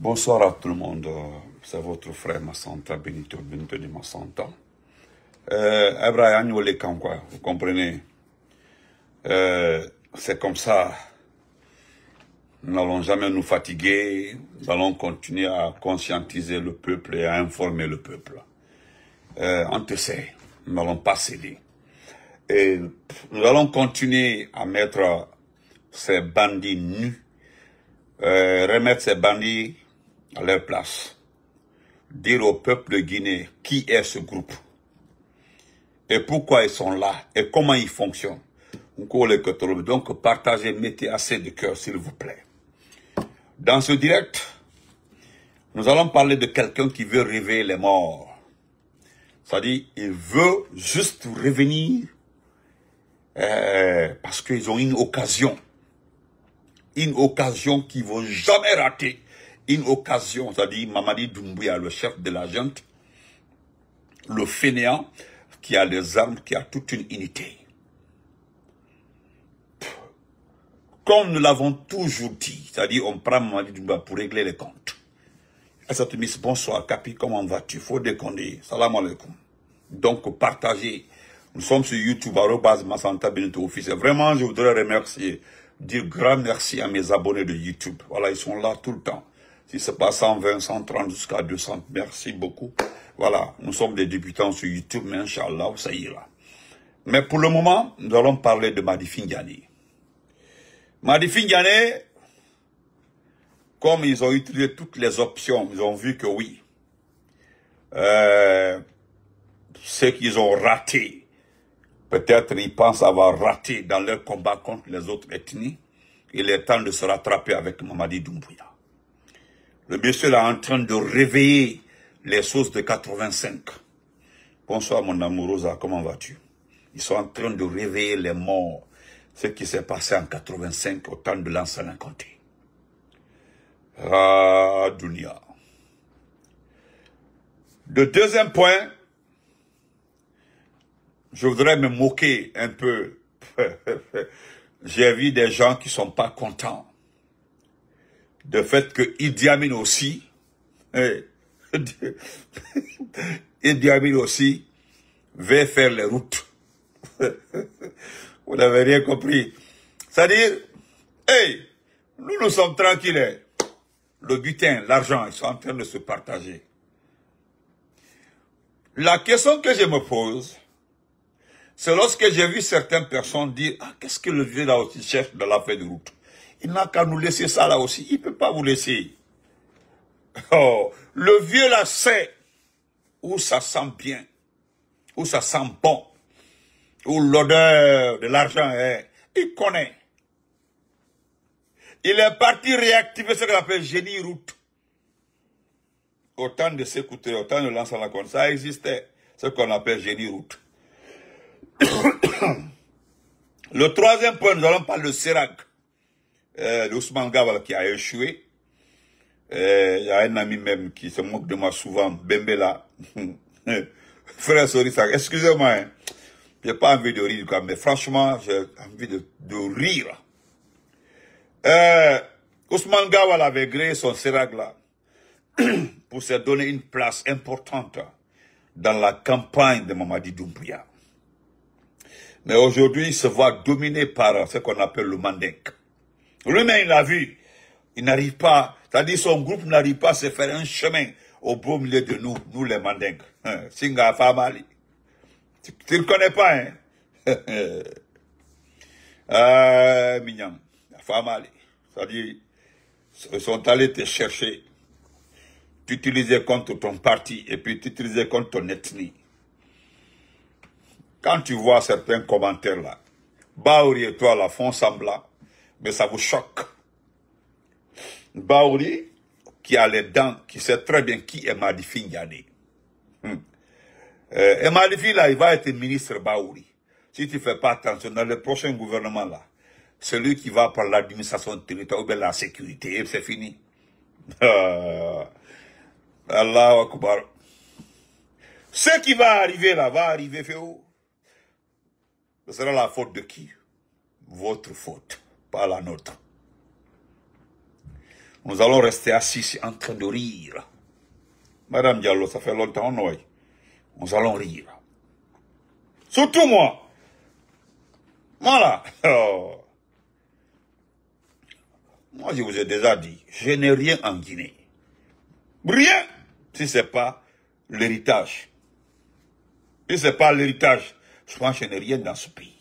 Bonsoir à tout le monde, c'est votre frère Massanta, Benito de Massanta. Abraham quoi, vous comprenez? C'est comme ça, nous n'allons jamais nous fatiguer, nous allons continuer à conscientiser le peuple et à informer le peuple. On te sait, nous n'allons pas céder. Et nous allons continuer à mettre ces bandits nus, remettre ces bandits à leur place. Dire au peuple de Guinée qui est ce groupe et pourquoi ils sont là et comment ils fonctionnent. Donc partagez, mettez assez de cœur s'il vous plaît. Dans ce direct, nous allons parler de quelqu'un qui veut réveiller les morts. C'est-à-dire, il veut juste revenir parce qu'ils ont une occasion qu'ils ne vont jamais rater. Une occasion, c'est-à-dire Mamadi Doumbouya, le chef de la junte, le fainéant, qui a les armes, qui a toute une unité. Comme nous l'avons toujours dit, c'est-à-dire on prend Mamadi Doumbouya pour régler les comptes. Miss, bonsoir, Capi, comment vas-tu? Faut déconner. Salam alaikum. Donc, partagez. Nous sommes sur YouTube, @Massanta Benito Officiel. Vraiment, je voudrais remercier, dire grand merci à mes abonnés de YouTube. Voilà, ils sont là tout le temps. Si c'est pas 120, 130 jusqu'à 200, merci beaucoup. Voilà, nous sommes des débutants sur YouTube, mais Inch'Allah, ça ira. Mais pour le moment, nous allons parler de Madi Findiane. Madi Findiane, comme ils ont utilisé toutes les options, ils ont vu que oui, ce qu'ils ont raté, peut-être ils pensent avoir raté dans leur combat contre les autres ethnies, il est temps de se rattraper avec Mamadi Doumbouya. Le monsieur est en train de réveiller les sauces de 85. Bonsoir mon amour Rosa, comment vas-tu? Ils sont en train de réveiller les morts. Ce qui s'est passé en 85 au temps de l'ancien Conté. Ah, Dunia. Le deuxième point, je voudrais me moquer un peu. J'ai vu des gens qui ne sont pas contents. De fait que Idi Amin aussi, Idi Amin aussi, veut faire les routes. Vous n'avez rien compris. C'est-à-dire, hey, nous sommes tranquilles. Le butin, l'argent, ils sont en train de se partager. La question que je me pose, c'est lorsque j'ai vu certaines personnes dire, ah, qu'est-ce que le vieux là aussi cherche dans l'affaire de route? Il n'a qu'à nous laisser ça là aussi. Il ne peut pas vous laisser. Oh, le vieux là sait où ça sent bien, où ça sent bon, où l'odeur de l'argent est. Il connaît. Il est parti réactiver ce qu'on appelle génie route. Autant de s'écouter, autant de lancer la compte. Ça existait, ce qu'on appelle génie route. Le troisième point, nous allons parler de Sérac. L'Ousmane Gawal qui a échoué. Il y a un ami même qui se moque de moi souvent, Bembela. Frère Sorissak, excusez-moi, hein. J'ai pas envie de rire, mais franchement, j'ai envie de rire. Ousmane Gawal avait créé son Sérac là pour se donner une place importante dans la campagne de Mamadi Doumbouya. Mais aujourd'hui, il se voit dominé par ce qu'on appelle le Mandingue. Lui-même, il l'a vu. Il n'arrive pas, c'est-à-dire son groupe n'arrive pas à se faire un chemin au beau milieu de nous les Mandingues. Singa Famali. Tu ne connais pas, hein? Mignon. Famali. C'est-à-dire, ils sont allés te chercher, t'utiliser contre ton parti et puis t'utiliser contre ton ethnie. Quand tu vois certains commentaires là, Baouri et toi là font semblant, mais ça vous choque. Baouri, qui a les dents, qui sait très bien qui est Madi Findiane. Et Madi Findiane là, il va être ministre Baouri. Si tu ne fais pas attention, dans le prochain gouvernement là, celui qui va par l'administration territoriale ou bien la sécurité, c'est fini. Allahu Akbar. Ce qui va arriver là, va arriver fait où? Ce sera la faute de qui? Votre faute, pas la nôtre. Nous allons rester assis en train de rire. Madame Diallo, ça fait longtemps, non? Nous allons rire. Surtout moi. Voilà. Oh. Moi, je vous ai déjà dit, je n'ai rien en Guinée. Rien, si ce n'est pas l'héritage. Si ce n'est pas l'héritage, je pense que je n'ai rien dans ce pays.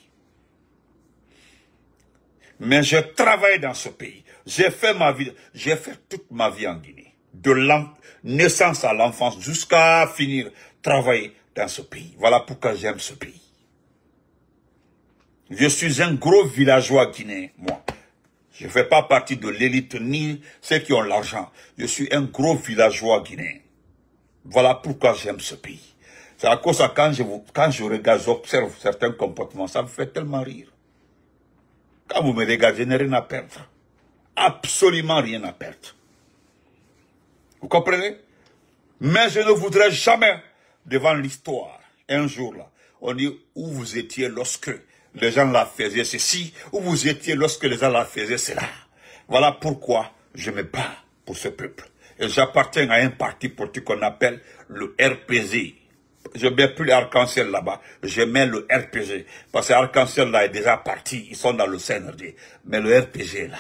Mais je travaille dans ce pays. J'ai fait ma vie, j'ai fait toute ma vie en Guinée. De la naissance à l'enfance jusqu'à finir travailler dans ce pays. Voilà pourquoi j'aime ce pays. Je suis un gros villageois guinéen, moi. Je ne fais pas partie de l'élite ni ceux qui ont l'argent. Je suis un gros villageois guinéen. Voilà pourquoi j'aime ce pays. C'est à cause de ça, quand je regarde, j'observe certains comportements, ça me fait tellement rire. Quand vous me regardez, je n'ai rien à perdre. Absolument rien à perdre. Vous comprenez? Mais je ne voudrais jamais, devant l'histoire, un jour là, on dit où vous étiez lorsque les gens la faisaient ceci, où vous étiez lorsque les gens la faisaient cela. Voilà pourquoi je me bats pour ce peuple. Et j'appartiens à un parti politique qu'on appelle le RPG. Je ne mets plus l'Arc-en-Ciel là-bas, je mets le RPG. Parce que l'Arc-en-Ciel là est déjà parti, ils sont dans le CNRD. Mais le RPG est là.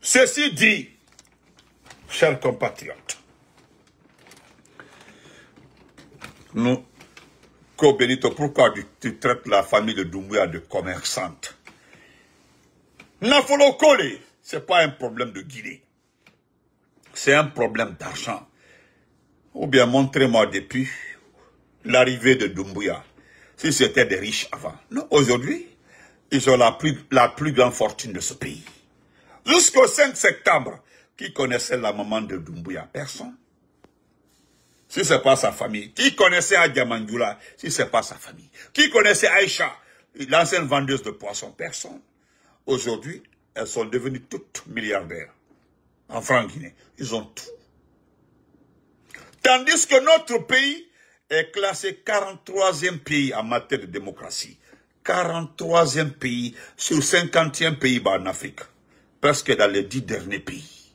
Ceci dit, chers compatriotes, nous, Benito, pourquoi tu traites la famille de Doumbouya de commerçante? Nafolo Kole, ce n'est pas un problème de Guinée. C'est un problème d'argent. Ou bien montrez-moi depuis l'arrivée de Doumbouya, si c'était des riches avant. Non, aujourd'hui, ils ont la plus grande fortune de ce pays. Jusqu'au 5 septembre, qui connaissait la maman de Doumbouya? Personne. Si ce n'est pas sa famille. Qui connaissait Adja Manjoula? Si ce n'est pas sa famille. Qui connaissait Aïcha, l'ancienne vendeuse de poissons? Personne. Aujourd'hui, elles sont devenues toutes milliardaires. En francs guinéens. Ils ont tout. Tandis que notre pays est classé 43e pays en matière de démocratie. 43e pays sur 50e pays en Afrique. Presque dans les 10 derniers pays.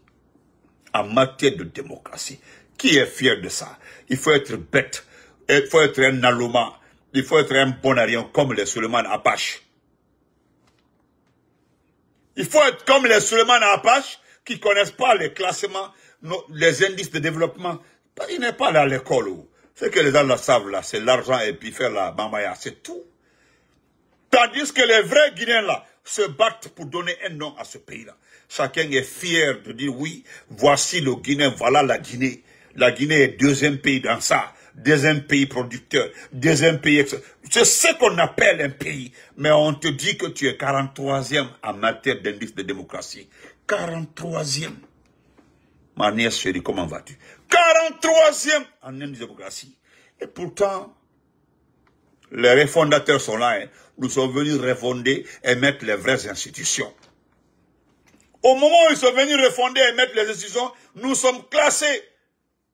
En matière de démocratie. Qui est fier de ça? Il faut être bête. Il faut être un Naloma. Il faut être un Bonarien comme les Suleiman Apache. Il faut être comme les Suleiman Apache qui ne connaissent pas les classements, les indices de développement. Il n'est pas là à l'école. Ce que les gens le savent là, c'est l'argent et puis faire la mamaya, c'est tout. Tandis que les vrais Guinéens là se battent pour donner un nom à ce pays-là. Chacun est fier de dire oui, voici le Guinéen, voilà la Guinée. La Guinée est deuxième pays dans ça, deuxième pays producteur, deuxième pays... C'est ce qu'on appelle un pays. Mais on te dit que tu es 43e en matière d'indice de démocratie. 43e. Ma nièce chérie, comment vas-tu? 43e en indice de démocratie. Et pourtant, les refondateurs sont là. Hein. Nous sommes venus refonder et mettre les vraies institutions. Au moment où ils sont venus refonder et mettre les institutions, nous sommes classés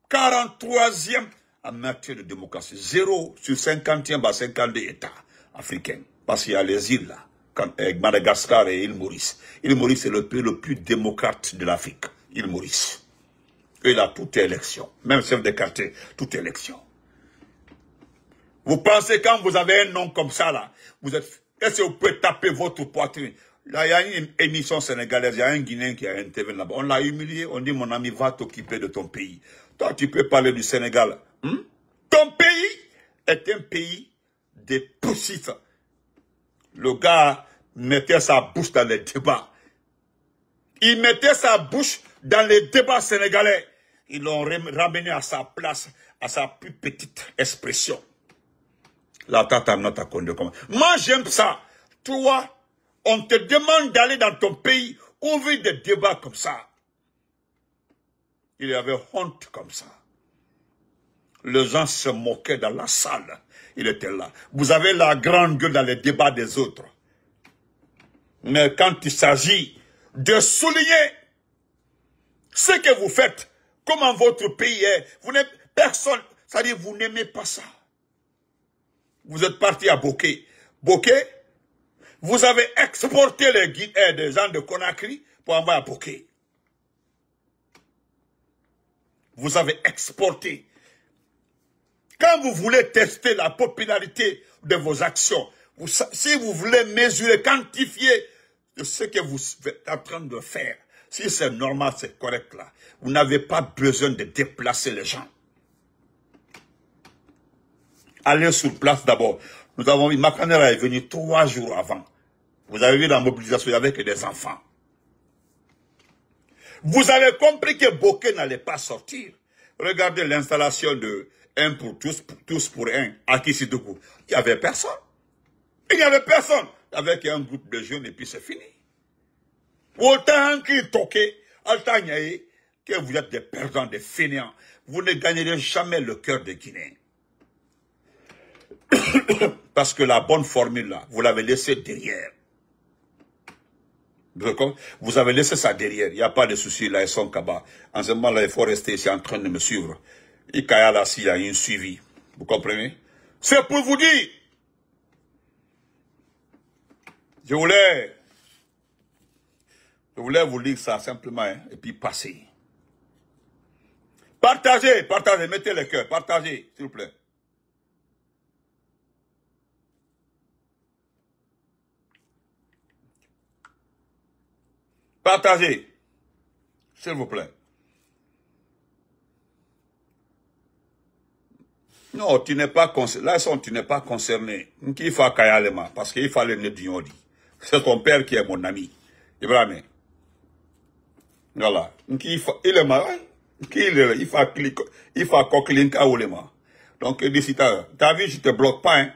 43e en matière de démocratie. 0 sur 50e à 52 États africains. Parce qu'il y a les îles là, Madagascar et île Maurice. Île Maurice est le pays le plus démocrate de l'Afrique. Île Maurice. Et là, toute élection. Même chef de quartier, toute élection. Vous pensez quand vous avez un nom comme ça là, vous êtes... Est-ce que vous pouvez taper votre poitrine? Là, il y a une émission sénégalaise, il y a un Guinéen qui a intervenu là-bas. On l'a humilié, on dit mon ami, va t'occuper de ton pays. Toi, tu peux parler du Sénégal. Ton pays est un pays de poussifs. Le gars mettait sa bouche dans les débats. Il mettait sa bouche dans les débats sénégalais. Ils l'ont ramené à sa place, à sa plus petite expression. La tata nota konde comme. Moi, j'aime ça. Toi, on te demande d'aller dans ton pays, ouvrir des débats comme ça. Il y avait honte comme ça. Les gens se moquaient dans la salle. Il était là. Vous avez la grande gueule dans les débats des autres. Mais quand il s'agit de souligner ce que vous faites, comment votre pays est, vous n'êtes personne, c'est-à-dire vous n'aimez pas ça. Vous êtes parti à Boké. Boké, vous avez exporté les gens de Conakry pour envoyer à Poké. Vous avez exporté. Quand vous voulez tester la popularité de vos actions, si vous voulez mesurer, quantifier de ce que vous êtes en train de faire, si c'est normal, c'est correct là, vous n'avez pas besoin de déplacer les gens. Allez sur place d'abord. Nous avons vu, Makanera est venu 3 jours avant. Vous avez vu la mobilisation avec des enfants. Vous avez compris que Bokeh n'allait pas sortir. Regardez l'installation de 1 pour tous pour 1 à Kissidoukou. Il n'y avait personne. Il n'y avait personne. Avec un groupe de jeunes et puis c'est fini. Autant qu'il toquait, autant que vous êtes des perdants, des fainéants. Vous ne gagnerez jamais le cœur des Guinéens. Parce que la bonne formule là, vous l'avez laissée derrière. Vous avez laissé ça derrière. Il n'y a pas de souci là, ils sont Kaba. En ce moment là, il faut rester ici en train de me suivre. Ikaya là, s'il y a un suivi. Vous comprenez? C'est pour vous dire. Je voulais vous lire ça simplement, hein, et puis passer. Partagez, partagez, mettez le cœur, partagez, s'il vous plaît. Partagez, s'il vous plaît. Non, tu n'es pas concerné. Là, tu n'es pas concerné. Qui fait Kayalema, parce qu'il fallait le dire. C'est ton père qui est mon ami. Ibrahim. Voilà. Il est malin. Il fait coquelinka ou les mains. Donc, d'ici t'as vu, je te bloque pas, hein.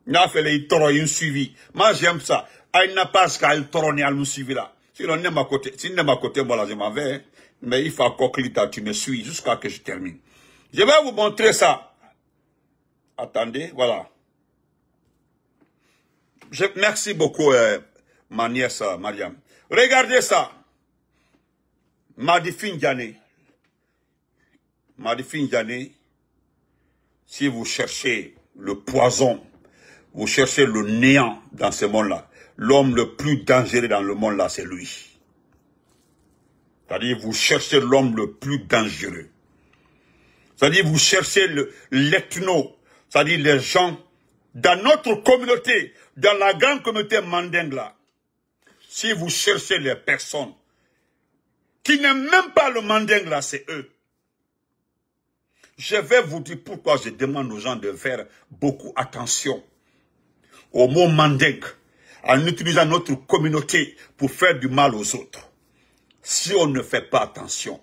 Il a fait les toro, un suivi. Moi, j'aime ça. Il n'a pas ce qu'il toro, ni un suivi là. Si on est ma côté, si on est ma côté, moi là, je m'en vais, hein. Mais il faut coquelinka, tu me suis jusqu'à que je termine. Je vais vous montrer ça. Attendez, voilà. Merci beaucoup, ma nièce, Mariam. Regardez ça. Madi Finjane. Madi Finjane, si vous cherchez le poison, vous cherchez le néant dans ce monde-là, l'homme le plus dangereux dans le monde-là, c'est lui. C'est-à-dire, vous cherchez l'homme le plus dangereux. C'est-à-dire, vous cherchez l'ethno, c'est-à-dire les gens dans notre communauté, dans la grande communauté mandingue là. Si vous cherchez les personnes qui n'aiment même pas le mandingue là, c'est eux. Je vais vous dire pourquoi je demande aux gens de faire beaucoup attention au mot mandingue en utilisant notre communauté pour faire du mal aux autres. Si on ne fait pas attention,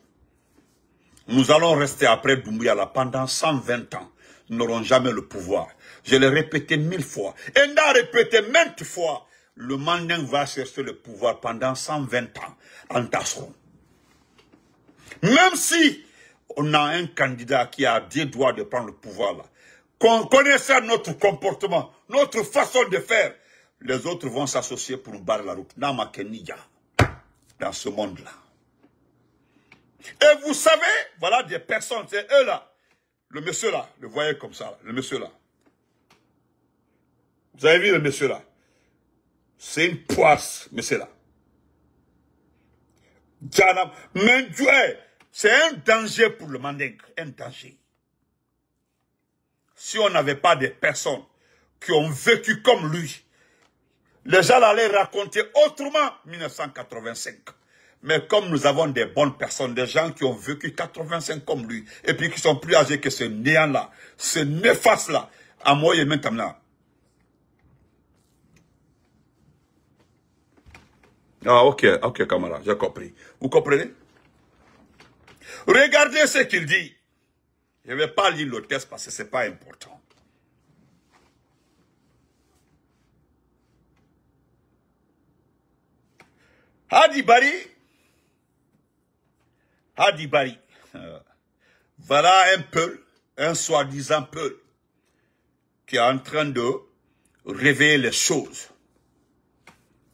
nous allons rester après Doumbouya là pendant 120 ans. Nous n'aurons jamais le pouvoir. Je l'ai répété 1000 fois. Et on a répété maintes fois. Le mandingue va chercher le pouvoir pendant 120 ans en Tasseron. Même si on a un candidat qui a des doigts de prendre le pouvoir là, qu'on connaissait notre comportement, notre façon de faire, les autres vont s'associer pour nous barrer la route. Dans ce monde-là. Et vous savez, voilà des personnes, c'est eux là. Le monsieur là, le voyez comme ça, là, le monsieur là. Vous avez vu le monsieur là? C'est une poisse, monsieur là. Mais c'est un danger pour le mandingue, un danger. Si on n'avait pas des personnes qui ont vécu comme lui, les gens allaient raconter autrement 1985. Mais comme nous avons des bonnes personnes, des gens qui ont vécu 85 comme lui, et puis qui sont plus âgés que ce néant-là, ce néfaste-là, à moi et maintenant. Ah, ok, camarade, j'ai compris. Vous comprenez? Regardez ce qu'il dit. Je ne vais pas lire le texte parce que ce n'est pas important. Hadi Bari, voilà un peuple, un soi-disant peuple, qui est en train de réveiller les choses.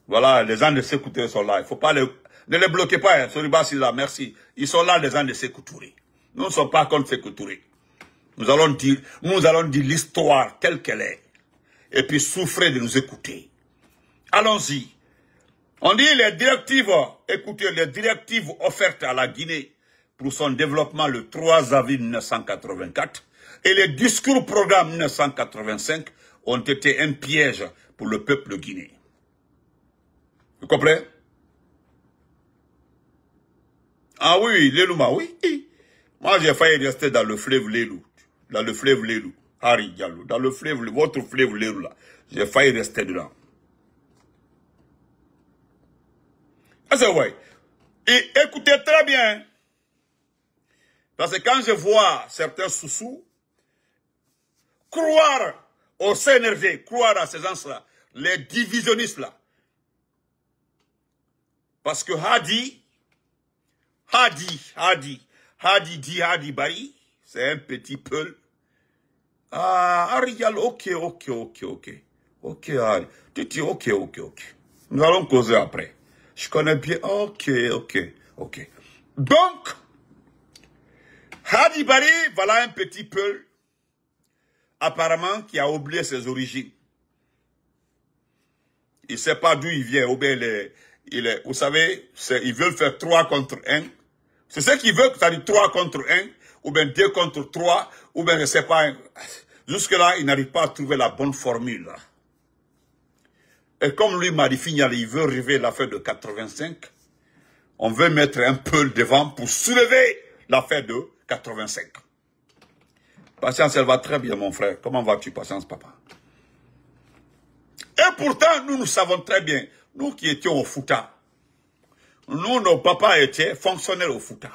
Voilà, les gens de Sékou Touré sont là. Il ne faut pas ne les bloquez pas, hein. Soriba là, merci. Ils sont là, les gens de Sékou Touré. Nous ne sommes pas contre Sékou Touré. Nous allons dire l'histoire telle qu'elle est. Et puis souffrez de nous écouter. Allons-y. On dit les directives, écoutez, les directives offertes à la Guinée pour son développement le 3 avril 1984 et les discours programme 1985 ont été un piège pour le peuple guinéen. Vous comprenez? Ah oui, l'Elouma, oui. Moi, j'ai failli rester dans le fleuve Lélou. Dans le fleuve Lélou. Harry Diallo. Dans le fleuve, votre fleuve Lélou, là. J'ai failli rester dedans. Ah, c'est vrai. Et écoutez très bien. Parce que quand je vois certains sous-sous croire au CNRD, croire à ces gens-là, les divisionnistes là. Parce que Hadi Bari, c'est un petit peul. Ah, Ariel, ok. Ok, Harry. Tu dis ok. Nous allons causer après. Je connais bien. Ok. Donc, Hadi Bari, voilà un petit peul, apparemment, qui a oublié ses origines. Il ne sait pas d'où il vient, ou bien vous savez, ils veulent faire 3 contre 1. C'est ce qu'ils veulent, c'est-à-dire 3 contre 1, ou bien 2 contre 3, ou bien je ne sais pas. Jusque-là, il n'arrive pas à trouver la bonne formule. Et comme lui, Marifignal, il veut rêver l'affaire de 85, on veut mettre un peu devant pour soulever l'affaire de 85. Patience, elle va très bien, mon frère. Comment vas-tu, Patience, papa? Et pourtant, nous savons très bien, nous qui étions au Fouta, nous, nos papas étaient fonctionnaires au Fouta.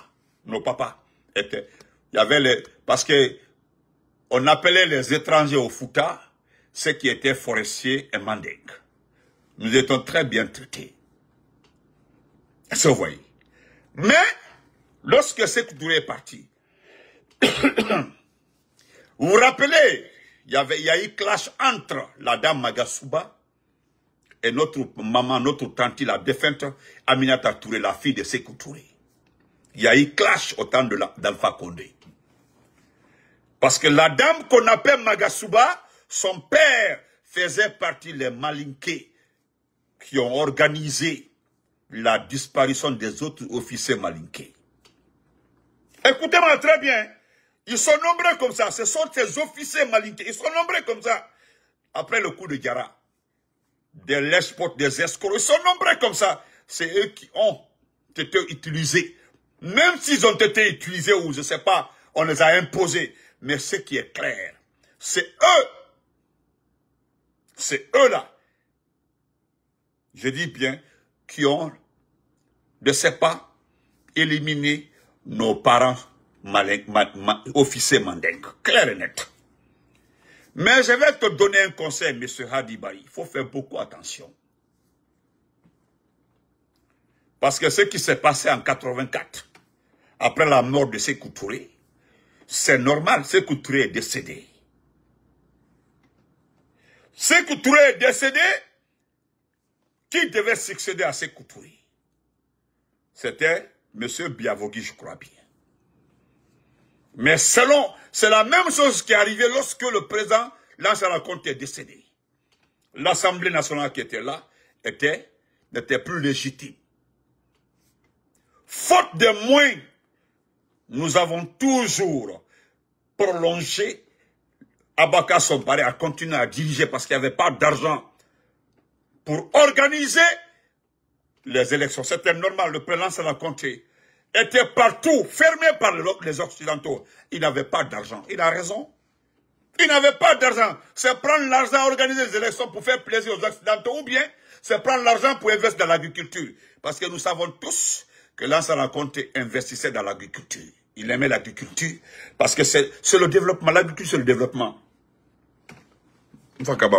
Nos papas étaient. Il y avait parce que on appelait les étrangers au Fouta ceux qui étaient forestiers et mandingues. Nous étions très bien traités. Est-ce que vous voyez? Mais, lorsque Sékou Touré est parti, vous vous rappelez, il y a eu clash entre la dame Magasuba et notre maman, notre tante, la défunte Aminata Touré, la fille de Sékou Touré. Il y a eu clash au temps d'Alpha Condé. Parce que la dame qu'on appelle Magasuba, son père faisait partie des Malinké qui ont organisé la disparition des autres officiers Malinké. Écoutez-moi très bien. Ils sont nombreux comme ça. Ce sont ces officiers Malinké. Ils sont nombreux comme ça. Après le coup de Diarra. Des lèche-potes, des escrocs. Ils sont nombreux comme ça. C'est eux qui ont été utilisés. Même s'ils ont été utilisés ou je ne sais pas, on les a imposés. Mais ce qui est clair, c'est eux. C'est eux là. Je dis bien, qui ont, je ne sais pas, éliminé nos parents officiers mandingues. Clair et net. Mais je vais te donner un conseil, M. Hadi Bari. Il faut faire beaucoup attention. Parce que ce qui s'est passé en 84, après la mort de Sékou Touré, c'est normal, Sékou Touré est décédé. Sékou Touré est décédé, qui devait succéder à Sékou Touré? C'était M. Biavogui, je crois bien. Mais c'est la même chose qui est arrivée lorsque le président Lansana Conté est décédé. L'Assemblée nationale qui était là n'était plus légitime. Faute de moyens, nous avons toujours prolongé. Abaka Somparé a continué à diriger parce qu'il n'y avait pas d'argent pour organiser les élections. C'était normal, le président Lansana Conté était partout, fermé par les Occidentaux. Il n'avait pas d'argent. Il a raison. Il n'avait pas d'argent. C'est prendre l'argent, organiser les élections pour faire plaisir aux Occidentaux, ou bien c'est prendre l'argent pour investir dans l'agriculture. Parce que nous savons tous que Lansana Conté investissait dans l'agriculture. Il aimait l'agriculture parce que c'est le développement. L'agriculture, c'est le développement.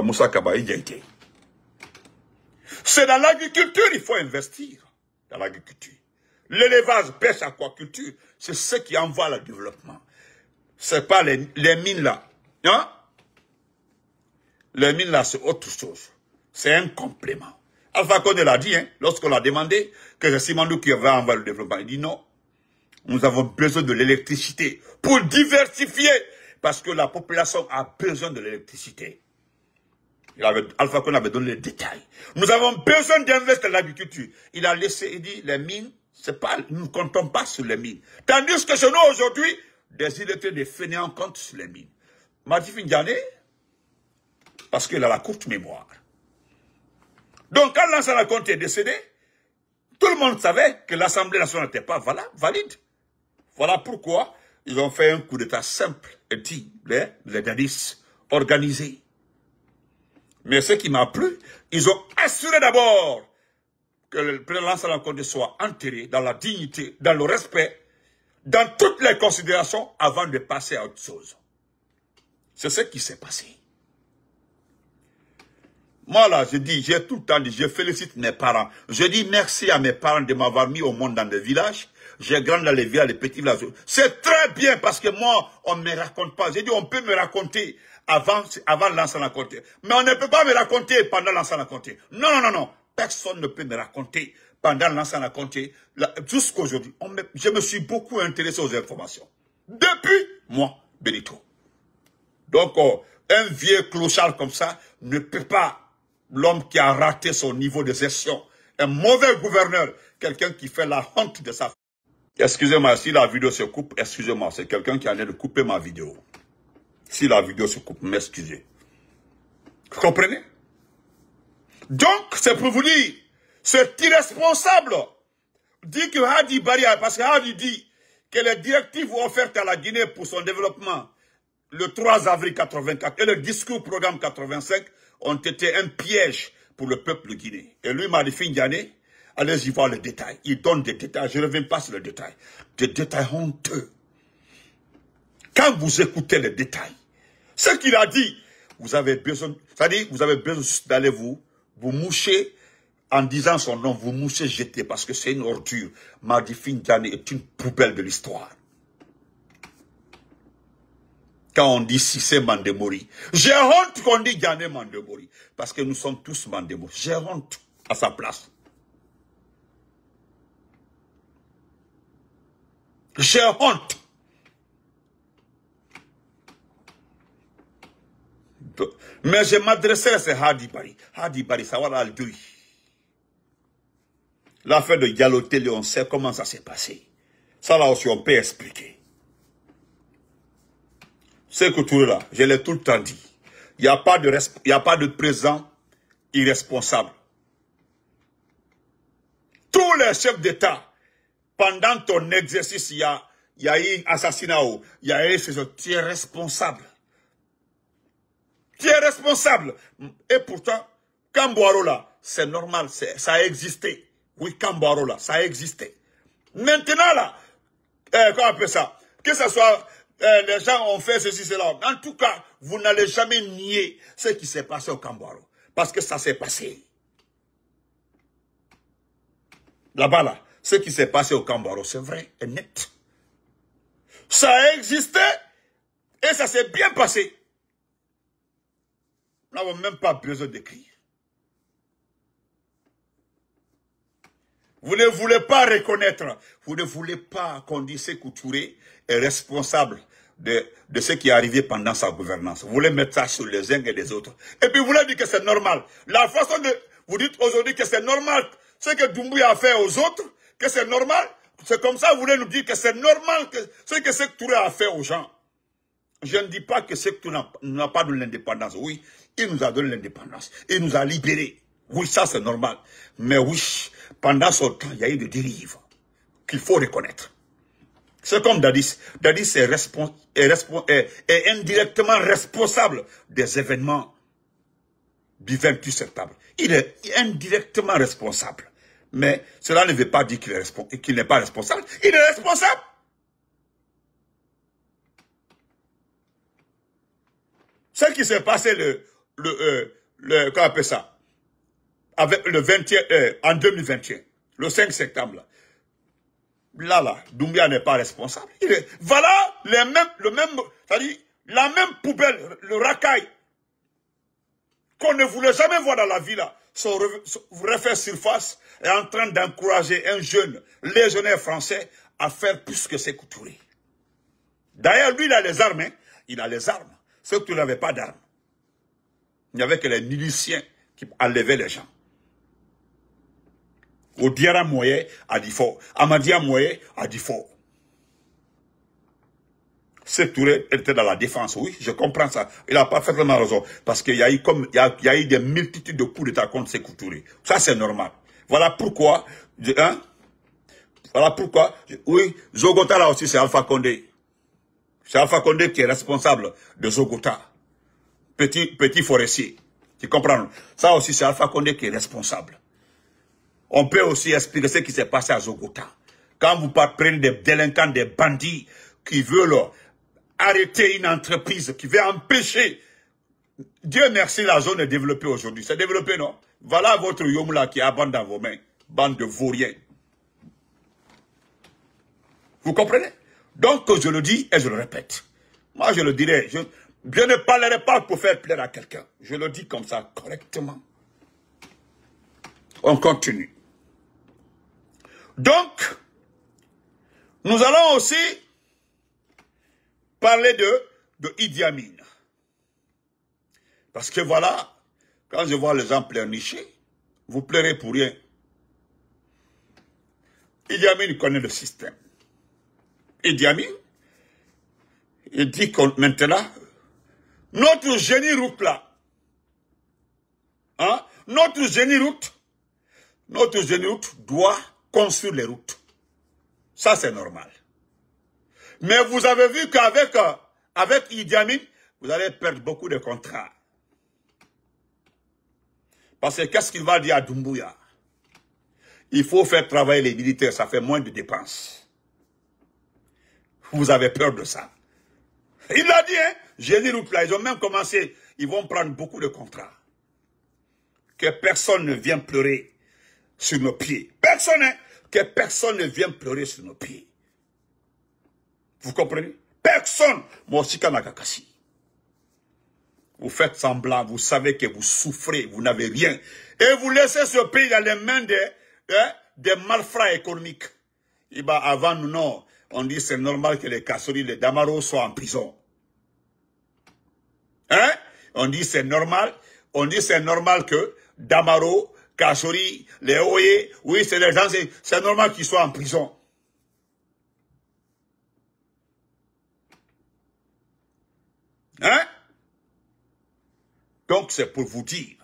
Moussa Kaba, il y a été. C'est dans l'agriculture qu'il faut investir. Dans l'agriculture. L'élevage, pêche, aquaculture, c'est ce qui envoie le développement. C'est pas les mines là. Hein? Les mines là, c'est autre chose. C'est un complément. Alpha Condé l'a dit, hein, lorsqu'on l'a demandé que c'est Simandou qui va envoyer le développement. Il dit non. Nous avons besoin de l'électricité pour diversifier. Parce que la population a besoin de l'électricité. Alpha Condé avait donné les détails. Nous avons besoin d'investir dans l'agriculture. Il a laissé, il dit, les mines, nous ne comptons pas sur les mines. Tandis que chez nous, aujourd'hui, des illettrés, des fainéants comptent sur les mines. Madifi Ndiané, parce qu'il a la courte mémoire. Donc, quand Lansana Conté est décédé, tout le monde savait que l'Assemblée nationale n'était pas valide. Voilà pourquoi ils ont fait un coup d'état simple et dit, les dadis, organisés. Mais ce qui m'a plu, ils ont assuré d'abord que le président Lansana Conté soit enterré dans la dignité, dans le respect, dans toutes les considérations avant de passer à autre chose. C'est ce qui s'est passé. Moi là, j'ai tout le temps dit, je félicite mes parents. Je dis merci à mes parents de m'avoir mis au monde dans des villages. J'ai grandi dans les villages, les petits villages. C'est très bien parce que moi, on ne me raconte pas. J'ai dit, on peut me raconter avant Lansana Conté. Mais on ne peut pas me raconter pendant Lansana Conté. Non, non, non. Personne ne peut me raconter pendant Lansana Conté. Jusqu'à aujourd'hui, je me suis beaucoup intéressé aux informations. Depuis moi, Benito. Donc, un vieux clochard comme ça ne peut pas, l'homme qui a raté son niveau de gestion, un mauvais gouverneur, quelqu'un qui fait la honte de sa famille. Excusez-moi, si la vidéo se coupe, excusez-moi, c'est quelqu'un qui a l'air de couper ma vidéo. Si la vidéo se coupe, m'excusez. Vous comprenez? Donc, c'est pour vous dire, c'est irresponsable. Dit que Hadi Bari, parce que Hadi dit que les directives offertes à la Guinée pour son développement le 3 avril 84 et le discours programme 85 ont été un piège pour le peuple guinéen. Et lui, Madifi Ndiané, allez-y voir les détails. Il donne des détails. Je ne reviens pas sur les détails. Des détails honteux. Quand vous écoutez les détails, ce qu'il a dit, vous avez besoin, c'est-à-dire, vous avez besoin d'aller vous moucher en disant son nom, vous moucher jeter parce que c'est une ordure. Madifi Ndiané est une poubelle de l'histoire. Quand on dit Cissé Mandemori, j'ai honte qu'on dit Ndiané Mandemori. Parce que nous sommes tous Mandemori. J'ai honte à sa place. J'ai honte. Mais je m'adressais à ce Hadi Bari. Hadi Bari, ça va le deuil. L'affaire de Dialoté, on sait comment ça s'est passé. Ça là aussi, on peut expliquer. C'est que tout là, je l'ai tout le temps dit. Il n'y a pas de président irresponsable. Tous les chefs d'État, pendant ton exercice, il y a eu un assassinat, il y a eu tu es responsable. Tu es responsable. Et pourtant, Kamboaro là, c'est normal, ça a existé. Oui, Kamboaro là, ça a existé. Maintenant là, comment on appelle ça? Que ce soit... les gens ont fait ceci, cela. En tout cas, vous n'allez jamais nier ce qui s'est passé au Kamboaro. Parce que ça s'est passé. Là-bas, là, ce qui s'est passé au Kamboaro, c'est vrai et net. Ça a existé et ça s'est bien passé. Nous n'avons même pas besoin d'écrire. Vous ne voulez pas reconnaître, vous ne voulez pas qu'on dise Sékou Touré est responsable de ce qui est arrivé pendant sa gouvernance. Vous voulez mettre ça sur les uns et les autres. Et puis vous voulez dire que c'est normal. La façon de... Vous dites aujourd'hui que c'est normal ce que Doumbouya a fait aux autres, que c'est normal. C'est comme ça vous voulez nous dire que c'est normal que ce que Sékou Touré a fait aux gens. Je ne dis pas que Sékou Touré n'a pas donné l'indépendance. Oui, il nous a donné l'indépendance. Il nous a libérés. Oui, ça c'est normal. Mais oui, pendant ce temps, il y a eu des dérives qu'il faut reconnaître. C'est comme Dadis. Dadis est indirectement responsable des événements du 28 septembre. Il est indirectement responsable. Mais cela ne veut pas dire qu'il n'est pas responsable. Il est responsable. Ce qui s'est passé comment on appelle ça? Avec en 2021, le 5 septembre, là, Doumbouya n'est pas responsable. Voilà c'est-à-dire la même poubelle, le racaille, qu'on ne voulait jamais voir dans la vie, là, refaire surface, est en train d'encourager un jeune légionnaire français à faire plus que Sékou Touré. D'ailleurs, lui, il a les armes, hein. Il a les armes. Sékou Touré n'avait pas d'armes. Il n'y avait que les miliciens qui enlevaient les gens. Odiara Moye a dit fort. Amadia Moye a dit fort. Sékou Touré était dans la défense, oui, je comprends ça. Il a parfaitement raison. Parce qu'il y a eu des multitudes de coups d'État contre Sékou Touré. Ça, c'est normal. Voilà pourquoi, oui, Zogota là aussi, c'est Alpha Condé. C'est Alpha Condé qui est responsable de Zogota. Petit forestier. Tu comprends? Ça aussi, c'est Alpha Condé qui est responsable. On peut aussi expliquer ce qui s'est passé à Zogota. Quand vous prenez des délinquants, des bandits qui veulent arrêter une entreprise, qui veut empêcher. Dieu merci, la zone est développée aujourd'hui. C'est développé, non? Voilà votre Yomula qui abandonne dans vos mains. Bande de vauriens. Vous comprenez? Donc, je le dis et je le répète. Moi, je le dirai. Je ne parlerai pas pour faire plaire à quelqu'un. Je le dis comme ça, correctement. On continue. Donc, nous allons aussi parler de Idi Amin. Parce que voilà, quand je vois les gens pleurnicher, vous pleurez pour rien. Idi Amin connaît le système. Idi Amin, il dit que maintenant, notre génie route là, hein, notre génie route doit construire les routes. Ça, c'est normal. Mais vous avez vu qu'avec Idi Amin, vous allez perdre beaucoup de contrats. Parce que qu'est-ce qu'il va dire à Doumbouya? Il faut faire travailler les militaires, ça fait moins de dépenses. Vous avez peur de ça. Il l'a dit, hein? Génie route là, ils ont même commencé, ils vont prendre beaucoup de contrats. Que personne ne vienne pleurer sur nos pieds. Personne, hein? Que personne ne vienne pleurer sur nos pieds. Vous comprenez? Personne. Moi aussi, Kanakakasi. Vous faites semblant, vous savez que vous souffrez, vous n'avez rien. Et vous laissez ce pays dans les mains des malfrats économiques. Et bah, avant nous, non. On dit c'est normal que les Kassori, les Damaro soient en prison. Hein? On dit c'est normal. On dit c'est normal que Damaro, Kassori, les Oye, oui, c'est des gens, c'est normal qu'ils soient en prison. Hein? Donc c'est pour vous dire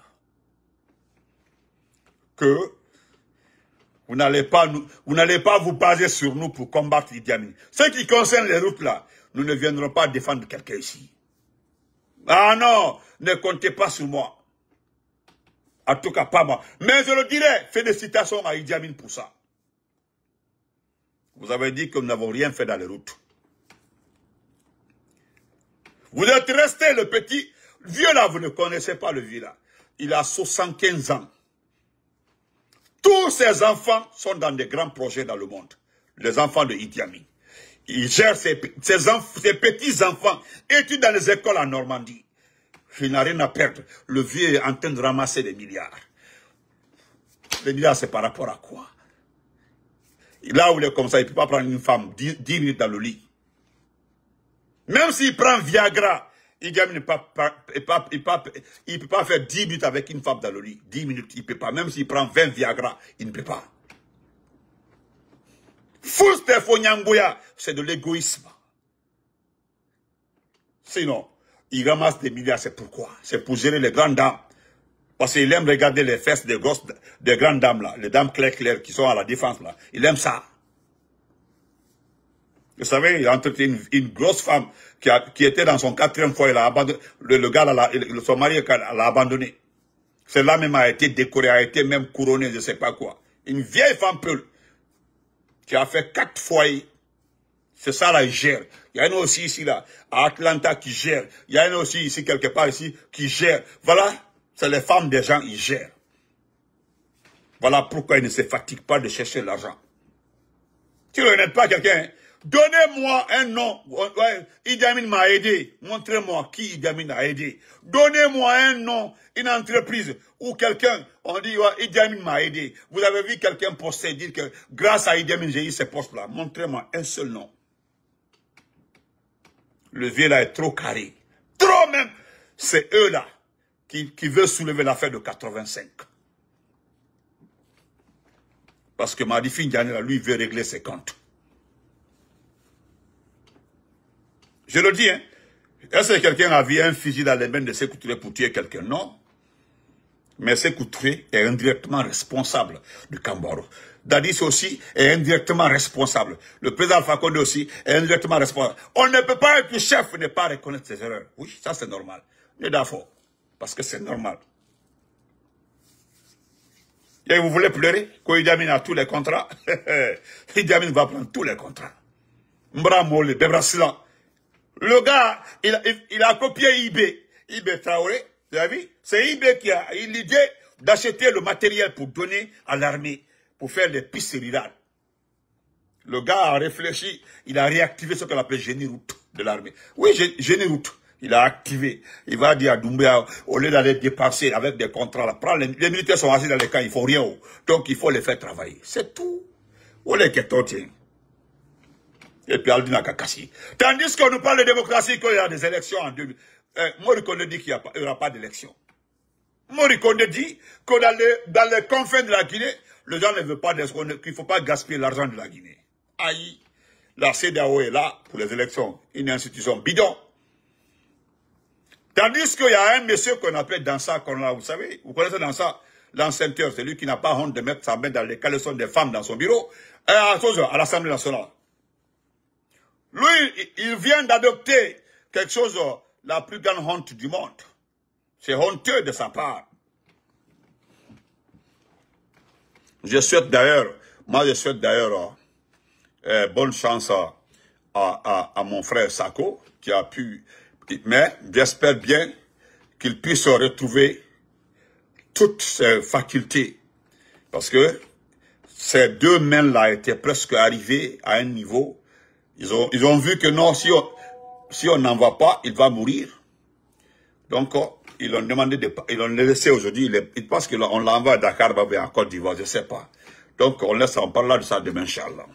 que vous n'allez pas vous baser sur nous pour combattre Idi Amin. Ce qui concerne les routes là, nous ne viendrons pas défendre quelqu'un ici. Ah non, ne comptez pas sur moi. En tout cas, pas moi. Mais je le dirai, félicitations à Idi Amin pour ça. Vous avez dit que nous n'avons rien fait dans les routes. Vous êtes resté le petit vieux là, vous ne connaissez pas le vieux là. Il a 75 ans. Tous ses enfants sont dans des grands projets dans le monde. Les enfants de Idi Amin. Il gère ses petits-enfants, étudient dans les écoles en Normandie. Il n'a rien à perdre. Le vieux est en train de ramasser des milliards. Les milliards, c'est par rapport à quoi? Là où il est comme ça, il ne peut pas prendre une femme 10 minutes dans le lit. Même s'il prend Viagra, Idi Amin ne peut pas faire 10 minutes avec une femme dans le lit. 10 minutes, il ne peut pas. Même s'il prend 20 Viagra, il ne peut pas. Fouste Nyamboya, c'est de l'égoïsme. Sinon, il ramasse des milliards, c'est pourquoi? C'est pour gérer les grandes dames. Parce qu'il aime regarder les fesses des grandes dames là, les dames claires qui sont à la défense là. Il aime ça. Vous savez, il a entretenu une grosse femme qui était dans son 4e foyer, il a abandonné, le gars là, son mari l'a abandonné. Celle-là même a été décorée, a été même couronnée, je ne sais pas quoi. Une vieille femme peule qui a fait 4 foyers. C'est ça là, il gère. Il y en a aussi ici là, à Atlanta qui gère. Il y en a aussi ici quelque part ici qui gère. Voilà, c'est les femmes des gens, ils gèrent. Voilà pourquoi ils ne se fatiguent pas de chercher l'argent. Tu ne n'aides pas quelqu'un, hein? Donnez-moi un nom. Ouais, Idi Amin m'a aidé. Montrez-moi qui Idi Amin a aidé. Donnez-moi un nom, une entreprise ou quelqu'un, on dit ouais, Idi Amin m'a aidé. Vous avez vu quelqu'un poster dire que grâce à Idi Amin j'ai eu ces postes-là. Montrez-moi un seul nom. Le vieux là est trop carré. Trop même. C'est eux là qui veut soulever l'affaire de 85. Parce que Madifi Ndiané, lui, veut régler ses comptes. Je le dis, hein. Est-ce que quelqu'un a vu un fusil dans les mains de Sékou Touré pour tuer quelqu'un? Non. Mais Sékou Touré est indirectement responsable de Kambaro. Dadis aussi est indirectement responsable. Le président Alpha Condé aussi est indirectement responsable. On ne peut pas être chef et ne pas reconnaître ses erreurs. Oui, ça c'est normal. Mais d'accord. Parce que c'est normal. Et vous voulez pleurer? Quand Idi Amin a tous les contrats, Idi Amin va prendre tous les contrats. Mbra Mole, Bebrasila. Le gars, il a copié IB Traoré, vous avez vu? C'est IB qui a eu l'idée d'acheter le matériel pour donner à l'armée, pour faire les pistes rurales. Le gars a réfléchi, il a réactivé ce qu'on appelle génie route de l'armée. Oui, génie route, il a activé. Il va dire à Doumbouya, au lieu d'aller dépenser avec des contrats, là, les militaires sont assis dans les camps, ils ne font rien. Donc il faut les faire travailler. C'est tout. Où les questions tiennent? Et puis Aldina Kakassi. Tandis qu'on nous parle de démocratie, qu'il y a des élections en 2000. Morikone dit qu'il n'y aura pas d'élection. Morikone dit que dans les confins de la Guinée, les gens ne veulent pas qu'il ne faut pas gaspiller l'argent de la Guinée. Aïe, la CEDEAO est là pour les élections, une institution bidon. Tandis qu'il y a un monsieur qu'on appelle Dansa, vous savez, vous connaissez Dansa, l'enceinteur, c'est lui qui n'a pas honte de mettre sa main dans les caleçons des femmes dans son bureau, à l'Assemblée nationale. Lui, il vient d'adopter quelque chose, la plus grande honte du monde. C'est honteux de sa part. Je souhaite d'ailleurs bonne chance à mon frère Sako, qui a pu, mais j'espère bien qu'il puisse retrouver toutes ses facultés. Parce que ces deux mains-là étaient presque arrivées à un niveau. Ils ont vu que non, si on n'en va pas, il va mourir. Donc, ils l'ont demandé ils l'ont laissé aujourd'hui. Ils pensent qu'on l'envoie à Dakar, en Côte d'Ivoire, je ne sais pas. Donc, on parlera de ça demain, Inch'Allah.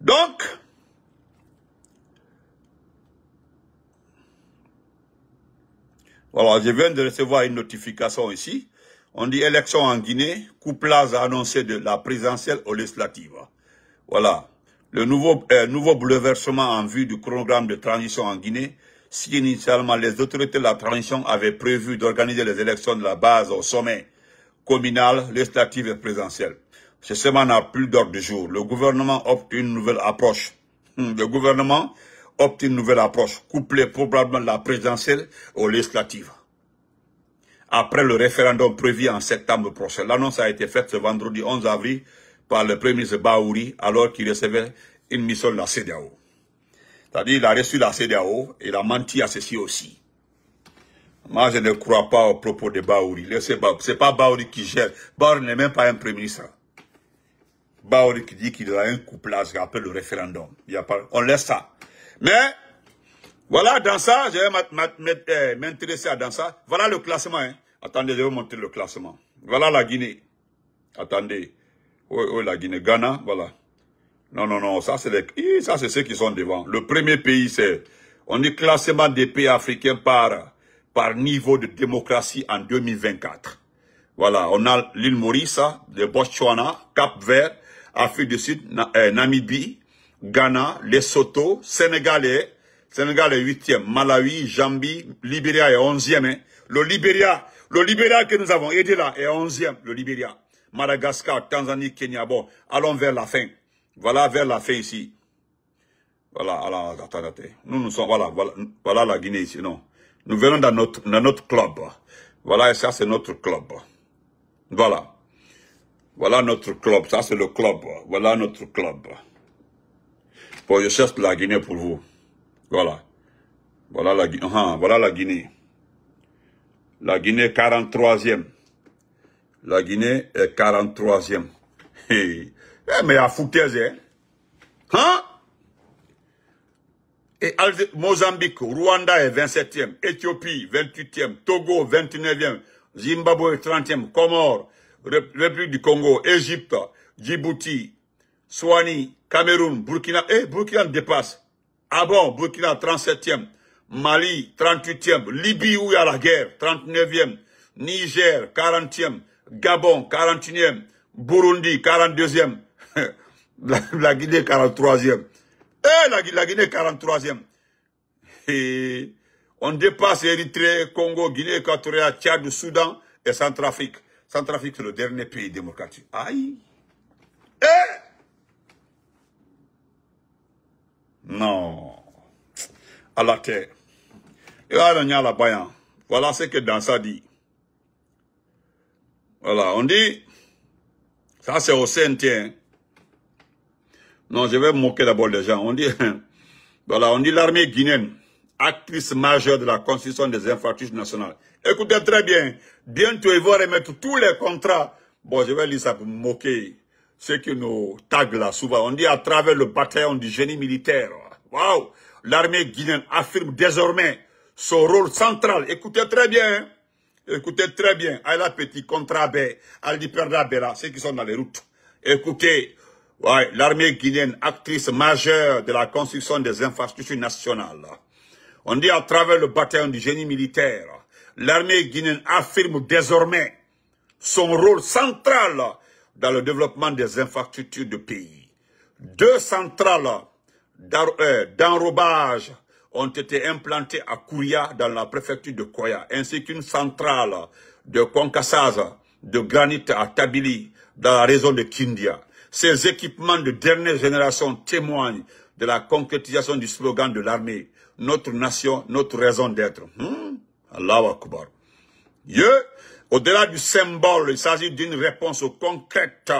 Donc, voilà, je viens de recevoir une notification ici. On dit élection en Guinée, couplage a annoncé de la présidentielle aux législatives. Voilà. Le nouveau bouleversement en vue du chronogramme de transition en Guinée, si initialement les autorités de la transition avaient prévu d'organiser les élections de la base au sommet communal, législatif et présidentiel. Ce semaine n'a plus d'ordre du jour. Le gouvernement opte une nouvelle approche. Couplée probablement la présidentielle aux législatives. Après le référendum prévu en septembre prochain. L'annonce a été faite ce vendredi 11 avril par le premier ministre Baouri, alors qu'il recevait une mission de la CEDEAO. C'est-à-dire, il a reçu la CEDEAO, il a menti à ceci aussi. Moi, je ne crois pas aux propos de Baouri. C'est pas Baouri qui gère. Baouri n'est même pas un premier ministre. Baouri qui dit qu'il a un couplage après le référendum. On laisse ça. Mais, voilà, dans ça, je vais m'intéresser à dans ça. Voilà le classement. Hein. Attendez, je vais montrer le classement. Voilà la Guinée. Attendez. Oui, la Guinée. Ghana, voilà. Non, ça c'est ceux qui sont devant. Le premier pays, c'est, on dit classement des pays africains par niveau de démocratie en 2024. Voilà, on a l'île Maurice, le Botswana, Cap-Vert, Afrique du Sud, Namibie, Ghana, Lesotho, Sénégal est 8e, Malawi, Zambie, Libéria est 11e. Hein. Le Libéria que nous avons aidé là est 11e, le Libéria. Madagascar, Tanzanie, Kenya, bon, allons vers la fin. Voilà, vers la fin ici. Voilà, alors, attendez. Nous sommes, voilà la Guinée ici, non. Nous venons dans notre club. Voilà, et ça c'est notre club. Voilà. Voilà notre club, ça c'est le club. Voilà notre club. Bon, je cherche la Guinée pour vous. Voilà. Voilà la Guinée. Voilà la Guinée. La Guinée 43e. La Guinée est 43e. Mais à foutaise, hein? Et Mozambique, Rwanda est 27e, Éthiopie 28e, Togo 29e, Zimbabwe 30e, Comores, République du Congo, Égypte, Djibouti, Swani, Cameroun, Burkina, Burkina dépasse. Ah bon, Burkina 37e, Mali, 38e. Libye, où il y a la guerre, 39e. Niger, 40e. Gabon, 41e. Burundi, 42e. la Guinée, 43e. La Guinée, 43e. Et on dépasse Érythrée, Congo, Guinée équatoriale, Tchad, Soudan et Centrafrique. Centrafrique, c'est le dernier pays démocratique. Aïe! Non. À la terre. Et là, on y a la bayan. Voilà ce que Dansa dit. Voilà, on dit, ça c'est au CNT. Non, je vais me moquer d'abord des gens. On dit, voilà, on dit l'armée guinéenne, actrice majeure de la construction des infrastructures nationales. Écoutez très bien, bientôt ils vont remettre tous les contrats. Bon, je vais lire ça pour me moquer. Ceux qui nous taguent là souvent. On dit à travers le bataillon du génie militaire. Waouh! L'armée guinéenne affirme désormais son rôle central. Écoutez très bien. Écoutez très bien. Aïla Petit, Contra B, Aldi Perda Bella, ceux qui sont dans les routes. Écoutez, ouais, l'armée guinéenne, actrice majeure de la construction des infrastructures nationales. On dit à travers le bataillon du génie militaire, l'armée guinéenne affirme désormais son rôle central dans le développement des infrastructures du pays. 2 centrales d'enrobage ont été implantées à Kouria dans la préfecture de Koya, ainsi qu'une centrale de concassage de granit à Tabili dans la région de Kindia. Ces équipements de dernière génération témoignent de la concrétisation du slogan de l'armée, notre nation, notre raison d'être. Allahu Akbar. Au-delà du symbole, il s'agit d'une réponse concrète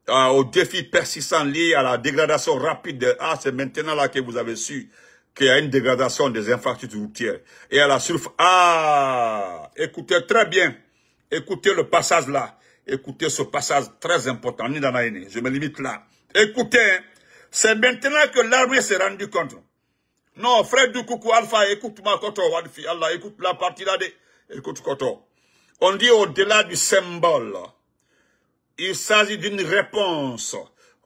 aux défis persistants liés à la dégradation rapide. C'est maintenant là que vous avez su qu'il y a une dégradation des infrastructures routières. Et à la surface. Écoutez très bien. Écoutez le passage là. Écoutez ce passage très important. Je me limite là. Écoutez, c'est maintenant que l'armée s'est rendue compte. Non, frère du coucou Alpha, écoute-moi Koto, Wadfi, Allah, écoute la partie là écoute Koto. On dit au-delà du symbole, il s'agit d'une réponse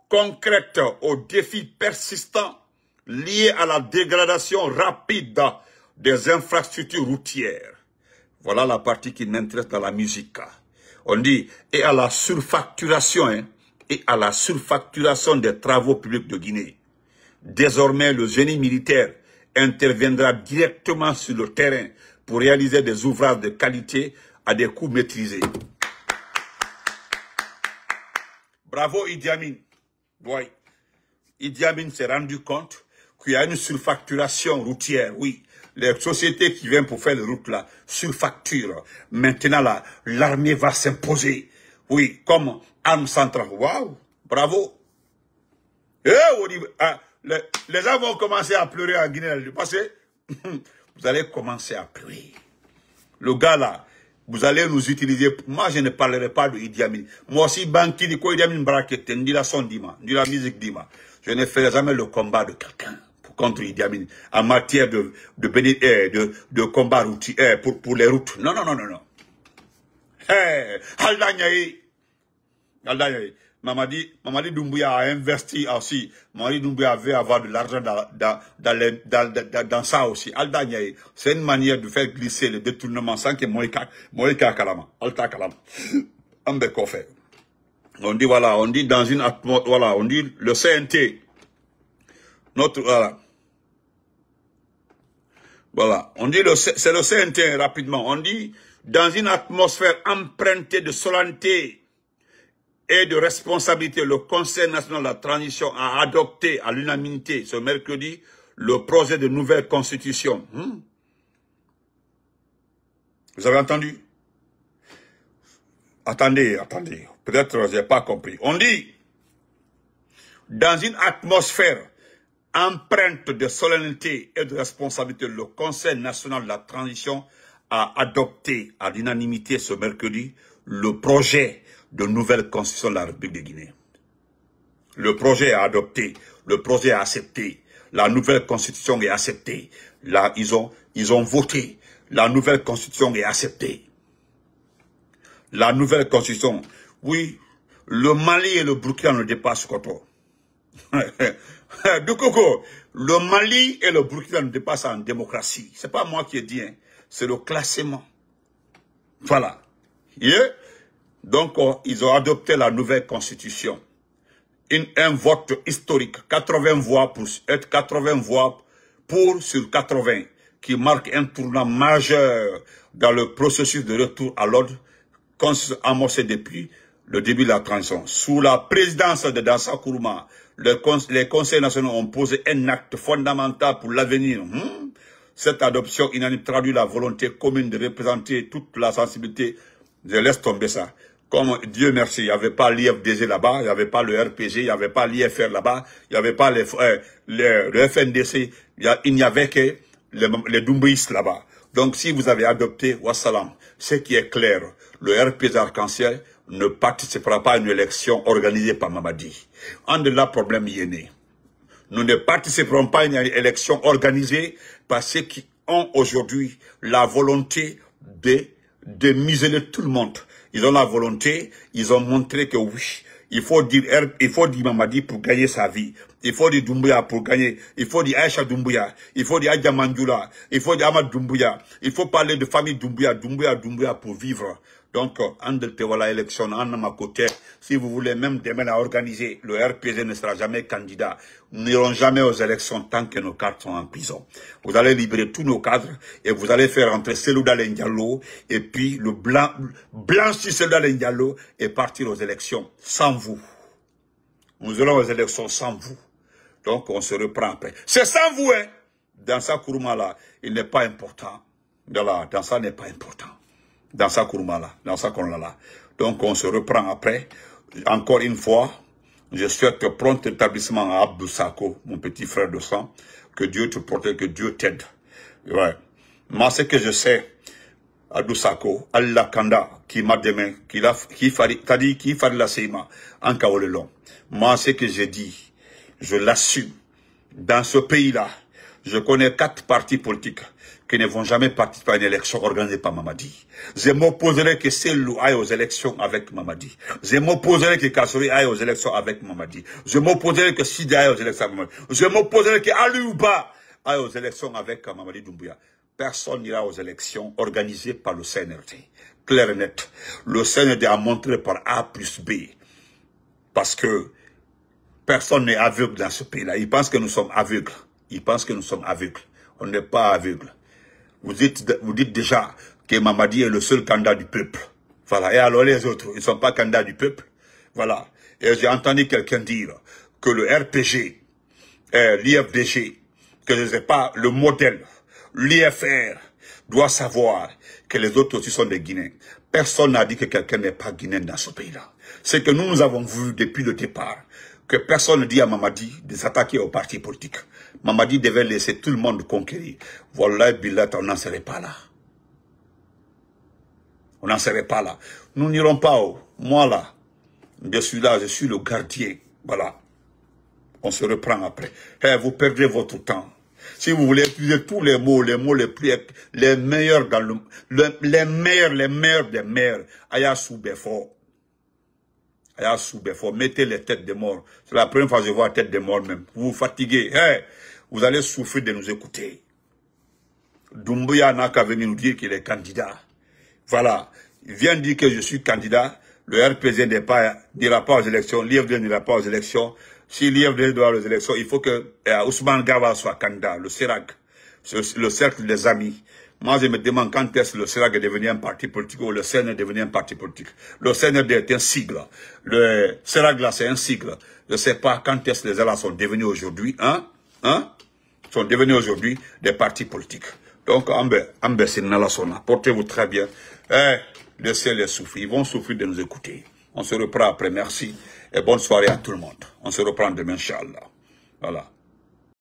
concrète aux défis persistants liés à la dégradation rapide des infrastructures routières. Voilà la partie qui m'intéresse dans la musique. On dit, et à la surfacturation, et à la surfacturation des travaux publics de Guinée. Désormais, le génie militaire interviendra directement sur le terrain pour réaliser des ouvrages de qualité à des coûts maîtrisés. Bravo Idi Amin. Oui. Idi Amin s'est rendu compte qu'il y a une surfacturation routière. Oui. Les sociétés qui viennent pour faire les routes là, surfacturent. Maintenant là, l'armée va s'imposer. Oui, comme arme centrale. Waouh. Bravo. Les gens vont commencer à pleurer en Guinée. Parce que vous allez commencer à pleurer. Le gars là, vous allez nous utiliser. Moi, je ne parlerai pas de Idi Amin. Moi aussi, Banki, Idi Amin Braket, dit la son Dima, dit la musique Dima. Je ne ferai jamais le combat de quelqu'un contre Idi Amin en matière de combat routier, pour les routes. Non, non, non, non, non. Aldanyaï. Mamadi Doumbouya a investi aussi. Mamadi Doumbouya veut avoir de l'argent dans ça aussi. Aldanyaï. C'est une manière de faire glisser le détournement sans que Moïka Kalama. Alta Kalama. Ambe Kofé. On dit voilà, on dit dans une atmosphère, voilà, on dit le CNT. Voilà, on dit c'est le CNT rapidement. On dit dans une atmosphère empruntée de solennité et de responsabilité, le Conseil national de la transition a adopté à l'unanimité ce mercredi le projet de nouvelle constitution. Vous avez entendu? Attendez. Peut-être je n'ai pas compris. On dit, dans une atmosphère empreinte de solennité et de responsabilité, le Conseil national de la transition a adopté à l'unanimité ce mercredi le projet de nouvelle constitution de la République de Guinée. Le projet est adopté, le projet est accepté, la nouvelle constitution est acceptée. Là, ils ont voté, la nouvelle constitution est acceptée. La nouvelle constitution, oui, le Mali et le Burkina ne dépassent Koto. Du Coco, le Mali et le Burkina ne dépassent en démocratie. C'est pas moi qui ai dit, hein. C'est le classement. Voilà. Donc, ils ont adopté la nouvelle constitution. Un vote historique, 80 voix pour sur 80, qui marque un tournant majeur dans le processus de retour à l'ordre amorcé depuis le début de la transition. Sous la présidence de Dansa Kourouma, les conseils nationaux ont posé un acte fondamental pour l'avenir. Cette adoption unanime traduit la volonté commune de représenter toute la sensibilité. Je laisse tomber ça. Comme Dieu merci, il n'y avait pas l'IFDG là-bas, il n'y avait pas le RPG, il n'y avait pas l'IFR là-bas, il n'y avait pas le FNDC, il n'y avait que les Doumbouistes là-bas. Donc si vous avez adopté, wassalam, ce qui est clair, le RPG Arc-en-Ciel ne participera pas à une élection organisée par Mamadi. Un de là, problème y est né. Nous ne participerons pas à une élection organisée par ceux qui ont aujourd'hui la volonté de museler tout le monde. Ils ont la volonté, ils ont montré que oui, il faut dire Mamadi pour gagner sa vie. Il faut dire Doumbouya pour gagner. Il faut dire Aïcha Doumbouya. Il faut dire Adja Mandjoula. Il faut dire Ahmad Doumbouya. Il faut parler de famille Doumbouya pour vivre. Donc, voilà élection, en ma côté. Si vous voulez même demain la organiser, le RPG ne sera jamais candidat. Nous n'irons jamais aux élections tant que nos cadres sont en prison. Vous allez libérer tous nos cadres et vous allez faire entrer Selouda Diallo et puis le blanchir Selouda Diallo et partir aux élections sans vous. Nous irons aux élections sans vous. Donc, on se reprend après. C'est sans vous, hein. Dans sa Kourouma là, il n'est pas important. Dans ça n'est pas important. Dans sa Kourouma là, dans sa Kourouma là. Donc, on se reprend après. Encore une fois, je souhaite prompt établissement à Abdou Sako, mon petit frère de sang. Que Dieu te protège, que Dieu t'aide. Ouais. Moi, ce que je sais, Abdou Sako, Allah Kanda, qui m'a demain, qui fait la Seima, en Kaolelon. Moi, ce que j'ai dit, je l'assume. Dans ce pays-là, je connais 4 partis politiques qui ne vont jamais participer à une élection organisée par Mamadi. Je m'opposerai que Selou aille aux élections avec Mamadi. Je m'opposerai que Kassouri aille aux élections avec Mamadi. Je m'opposerai que Sidi aille aux élections avec Mamadi. Je m'opposerai que Aliouba aille aux élections avec Mamadi Doumbouya. Personne n'ira aux élections organisées par le CNRD. Clair et net. Le CNRD a montré par A plus B. Parce que personne n'est aveugle dans ce pays-là. Ils pensent que nous sommes aveugles. Ils pensent que nous sommes aveugles. On n'est pas aveugles. Vous dites déjà que Mamadi est le seul candidat du peuple. Voilà. Et alors les autres, ils ne sont pas candidats du peuple. Voilà. Et j'ai entendu quelqu'un dire que le RPG, l'IFDG, que je ne sais pas, le modèle, l'IFR, doit savoir que les autres aussi sont des Guinéens. Personne n'a dit que quelqu'un n'est pas guinéen dans ce pays-là. C'est que nous avons vu depuis le départ que personne ne dit à Mamadi de s'attaquer aux partis politiques. Mamadi devait laisser tout le monde conquérir. Voilà, Billat, on n'en serait pas là. On n'en serait pas là. Nous n'irons pas où. Moi là, je suis là, je suis le gardien. Voilà. On se reprend après. Hey, vous perdez votre temps. Si vous voulez utiliser tous les mots les meilleurs dans les meilleurs des meilleurs. Aya Soubefo. Aya Soubefo. Mettez les têtes des morts. C'est la première fois que je vois la tête des morts même. Vous vous fatiguez. Hey, vous allez souffrir de nous écouter. Doumbouya n'a qu'à venir nous dire qu'il est candidat. Voilà. Il vient dire que je suis candidat. Le RPG n'ira pas aux élections. L'IFD n'ira pas aux élections. Si l'IFD doit aux élections, il faut que Ousmane Gava soit candidat. Le CERAC. Le cercle des amis. Moi, je me demande quand est-ce que le CERAC est devenu un parti politique ou le CNRD est devenu un parti politique. Le CNRD est un sigle. Le CERAC là, c'est un sigle. Je ne sais pas quand est-ce que les gens sont devenus aujourd'hui, sont devenus aujourd'hui des partis politiques. Donc, portez-vous très bien. Laissez-les souffrir. Ils vont souffrir de nous écouter. On se reprend après. Merci. Et bonne soirée à tout le monde. On se reprend demain, Inch'Allah. Voilà.